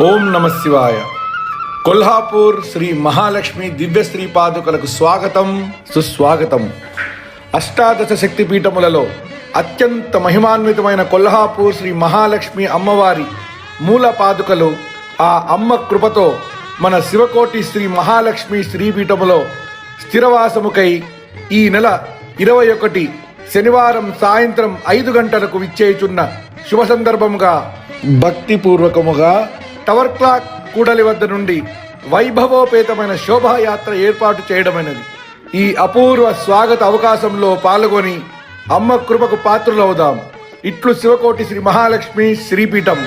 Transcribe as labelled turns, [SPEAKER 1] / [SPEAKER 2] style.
[SPEAKER 1] ఓం నమ శివాయ. కొల్హాపూర్ శ్రీ మహాలక్ష్మి దివ్య శ్రీ పాదుకలకు స్వాగతం, సుస్వాగతం. అష్టాదశ శక్తిపీఠములలో అత్యంత మహిమాన్వితమైన కొల్హాపూర్ శ్రీ మహాలక్ష్మి అమ్మవారి మూల పాదుకలు ఆ అమ్మ కృపతో మన శివకోటి శ్రీ మహాలక్ష్మి శ్రీపీఠములో స్థిరవాసముకై ఈ నెల 21 శనివారం సాయంత్రం 5 గంటలకు విచ్చేయుచున్న శుభ సందర్భముగా భక్తిపూర్వకముగా టవర్ క్లాక్ కూడలి వద్ద నుండి వైభవోపేతమైన శోభాయాత్ర ఏర్పాటు చేయడమైనది. ఈ అపూర్వ స్వాగత అవకాశంలో పాల్గొని అమ్మ కృపకు పాత్రులవుదాం. ఇట్లు శివకోటి శ్రీ మహాలక్ష్మి శ్రీపీఠం.